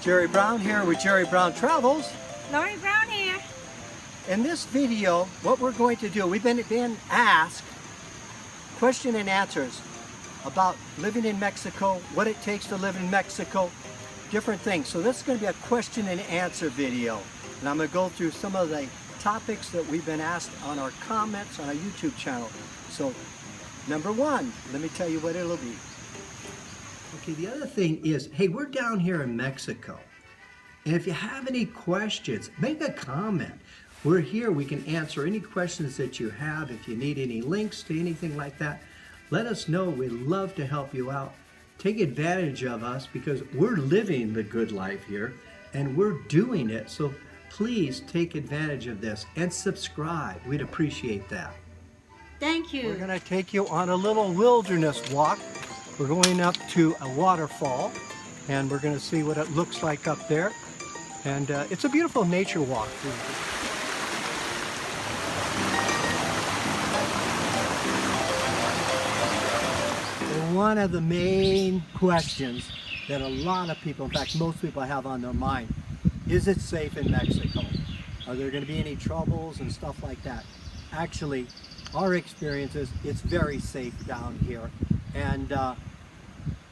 Jerry Brown here with Jerry Brown Travels. Lori Brown here. In this video, what we're going to do, we've been asked question and answers about living in Mexico, what it takes to live in Mexico, different things. So this is going to be a question and answer video. And I'm going to go through some of the topics that we've been asked on our comments on our YouTube channel. So number one, let me tell you what it'll be. Okay, the other thing is, hey, we're down here in Mexico. And if you have any questions, make a comment. We're here, we can answer any questions that you have. If you need any links to anything like that, let us know. We'd love to help you out. Take advantage of us because we're living the good life here and we're doing it. So please take advantage of this and subscribe. We'd appreciate that. Thank you. We're going to take you on a little wilderness walk. We're going up to a waterfall and we're going to see what it looks like up there. And it's a beautiful nature walk. And one of the main questions that a lot of people, in fact most people have on their mind, is it safe in Mexico? Are there going to be any troubles and stuff like that? Actually, our experience is it's very safe down here. And a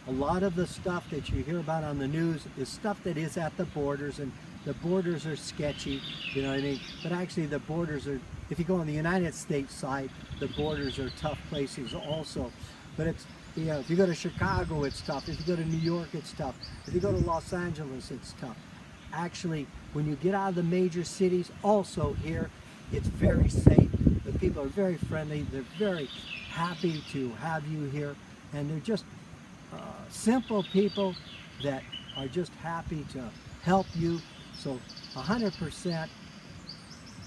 lot of the stuff that you hear about on the news is stuff that is at the borders, and the borders are sketchy, you know what I mean? But actually the borders are, if you go on the United States side, the borders are tough places also. But it's, you know, if you go to Chicago, it's tough. If you go to New York, it's tough. If you go to Los Angeles, it's tough. Actually, when you get out of the major cities, also here, it's very safe. The people are very friendly. They're very happy to have you here. And they're just simple people that are just happy to help you. So 100%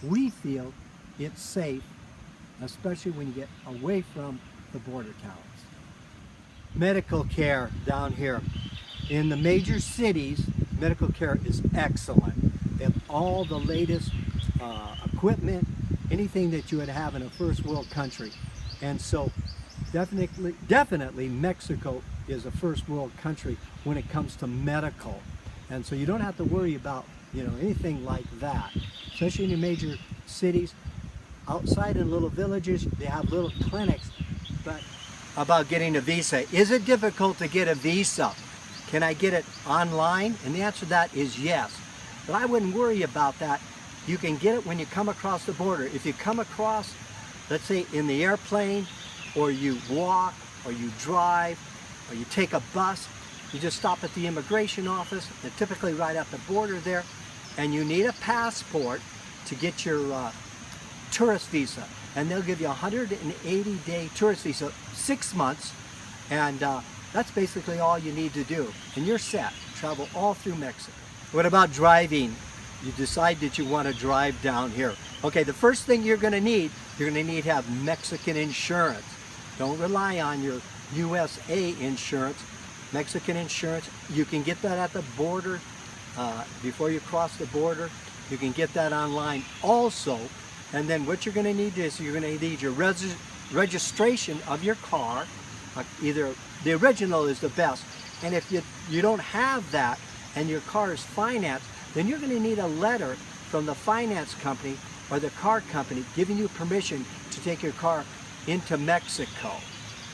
we feel it's safe, especially when you get away from the border towns. Medical care down here. In the major cities, medical care is excellent. They have all the latest equipment, anything that you would have in a first world country. And so definitely Mexico is a first world country when it comes to medical. And so you don't have to worry about, you know, anything like that, especially in your major cities. Outside in little villages, they have little clinics. But about getting a visa, is it difficult to get a visa? Can I get it online? And the answer to that is yes. But I wouldn't worry about that. You can get it when you come across the border. If you come across, let's say in the airplane, or you walk, or you drive, or you take a bus, you just stop at the immigration office. They're typically right at the border there, and you need a passport to get your tourist visa. And they'll give you a 180-day tourist visa, 6 months, and that's basically all you need to do. And you're set. Travel all through Mexico. What about driving? You decide that you want to drive down here. Okay, the first thing you're going to need to have Mexican insurance. Don't rely on your USA insurance. Mexican insurance, you can get that at the border before you cross the border. You can get that online also. And then what you're going to need is you're going to need your registration of your car. Either the original is the best. And if you don't have that and your car is financed, then you're going to need a letter from the finance company or the car company giving you permission to take your car into Mexico.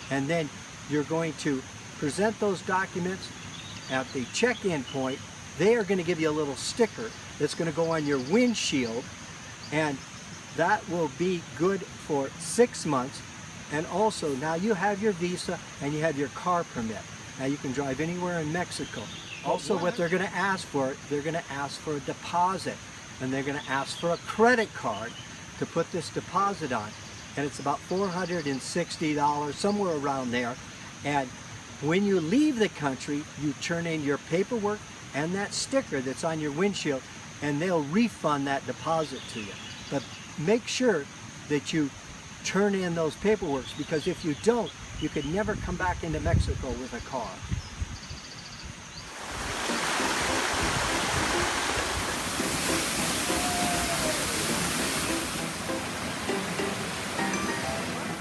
And then you're going to present those documents at the check-in point. They are going to give you a little sticker that's going to go on your windshield, and that will be good for 6 months. And also now you have your visa and you have your car permit. Now you can drive anywhere in Mexico. Also what they're going to ask for, they're going to ask for a deposit, and they're going to ask for a credit card to put this deposit on. And it's about $460, somewhere around there. And when you leave the country, you turn in your paperwork and that sticker that's on your windshield, and they'll refund that deposit to you. But make sure that you turn in those paperwork, because if you don't, you could never come back into Mexico with a car.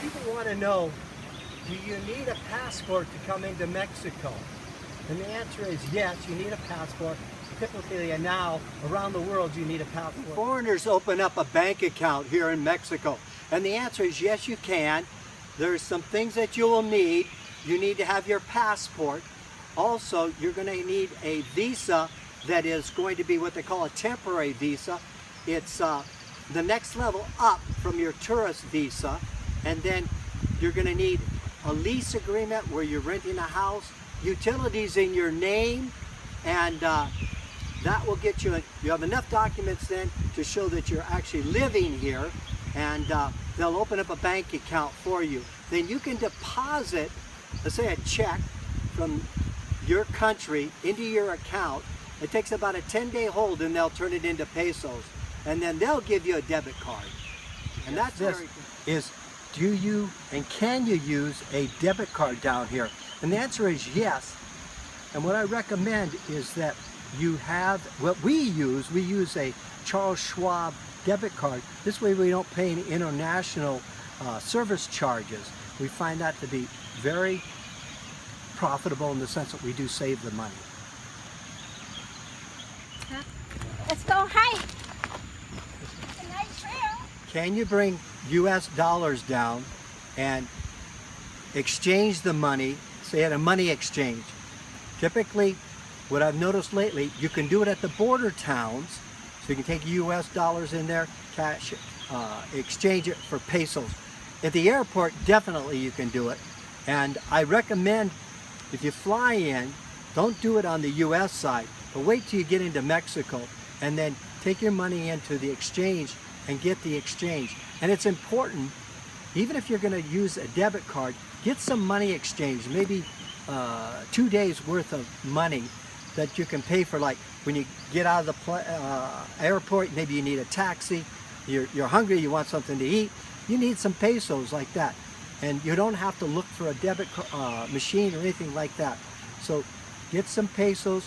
People want to know, do you need a passport to come into Mexico? And the answer is yes, you need a passport. Typically now, around the world, you need a passport. Foreigners open up a bank account here in Mexico. And the answer is yes, you can. There's some things that you will need. You need to have your passport. Also, you're going to need a visa that is going to be what they call a temporary visa. It's the next level up from your tourist visa. And then you're going to need a lease agreement where you're renting a house, utilities in your name, and that will get you, you have enough documents then to show that you're actually living here, and they'll open up a bank account for you. Then you can deposit, let's say, a check from your country into your account. It takes about a 10-day hold, and they'll turn it into pesos, and then they'll give you a debit card. And that's this is, do you and can you use a debit card down here? And the answer is yes. And what I recommend is that you have, what we use a Charles Schwab debit card. This way we don't pay any international service charges. We find that to be very profitable in the sense that we do save the money. Let's go hike. A nice trail. Can you bring US dollars down and exchange the money, say at a money exchange? Typically, what I've noticed lately, you can do it at the border towns, so you can take US dollars in there, cash, exchange it for pesos. At the airport, definitely you can do it. And I recommend, if you fly in, don't do it on the US side, but wait till you get into Mexico and then take your money into the exchange and get the exchange. And it's important, even if you're going to use a debit card, get some money exchange, maybe 2 days worth of money that you can pay for, like when you get out of the airport, maybe you need a taxi, you're hungry, you want something to eat, you need some pesos like that. And you don't have to look for a debit machine or anything like that. So get some pesos,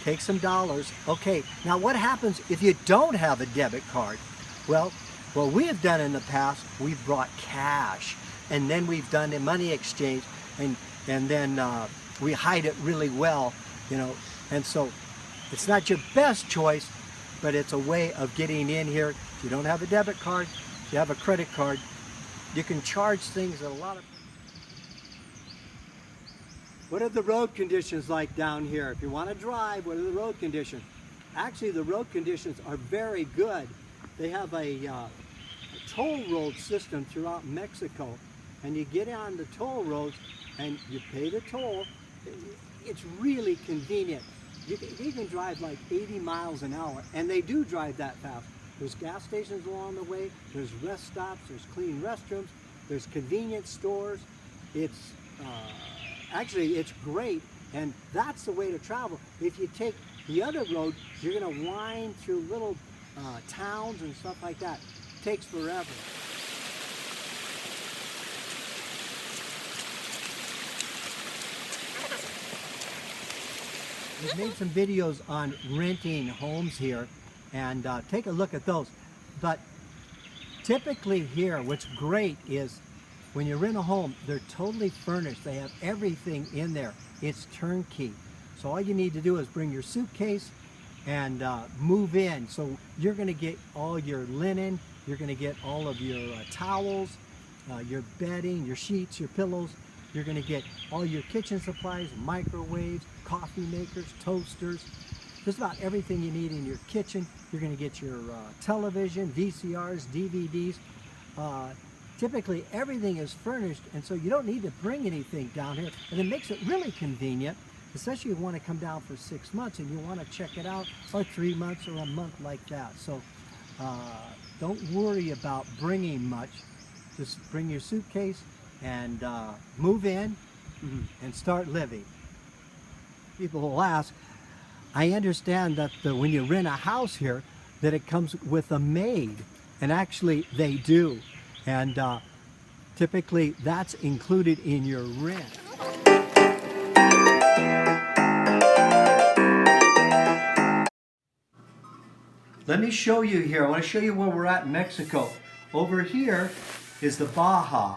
take some dollars. Okay, now what happens if you don't have a debit card? Well, what we have done in the past, we've brought cash, and then we've done a money exchange, and then we hide it really well, you know. And so it's not your best choice, but it's a way of getting in here. If you don't have a debit card, if you have a credit card, you can charge things that a lot of... What are the road conditions like down here? If you want to drive, what are the road conditions? Actually, the road conditions are very good. They have a toll road system throughout Mexico, and you get on the toll roads and you pay the toll. It's really convenient. You can drive like 80 miles an hour, and they do drive that fast. There's gas stations along the way, there's rest stops, there's clean restrooms, there's convenience stores. It's actually, it's great, and that's the way to travel. If you take the other road, you're going to wind through little towns and stuff like that. It takes forever. We've made some videos on renting homes here, and take a look at those. But typically here, what's great is when you rent a home, they're totally furnished. They have everything in there. It's turnkey. So all you need to do is bring your suitcase and move in. So you're going to get all your linen, you're going to get all of your towels, your bedding, your sheets, your pillows. You're going to get all your kitchen supplies, microwaves, coffee makers, toasters, just about everything you need in your kitchen. You're going to get your television, VCRs, DVDs. Typically everything is furnished, and so you don't need to bring anything down here, and it makes it really convenient, especially if you want to come down for 6 months and you want to check it out, or 3 months or a month like that. So don't worry about bringing much. Just bring your suitcase and move in and start living. People will ask, I understand that when you rent a house here, that it comes with a maid, and actually they do. And typically that's included in your rent. Let me show you here. I want to show you where we're at in Mexico. Over here is the Baja.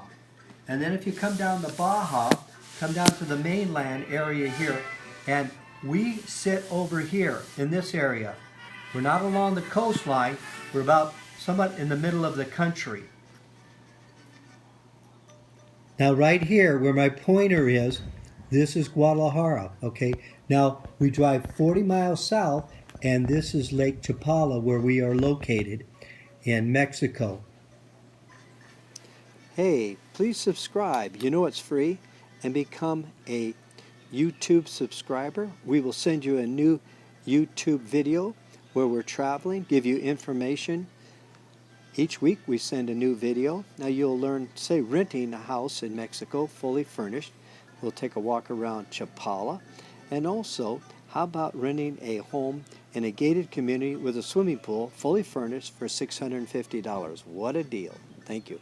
And then if you come down the Baja, come down to the mainland area here, And we sit over here in this area. We're not along the coastline. We're about somewhat in the middle of the country. Now right here where my pointer is, this is Guadalajara, okay? Now we drive 40 miles south and this is Lake Chapala where we are located in Mexico. Hey, please subscribe. You know it's free. And become a YouTube subscriber. We will send you a new YouTube video where we're traveling, give you information. Each week we send a new video. Now you'll learn, say, renting a house in Mexico, fully furnished. We'll take a walk around Chapala. And also, how about renting a home in a gated community with a swimming pool, fully furnished for $650? What a deal. Thank you.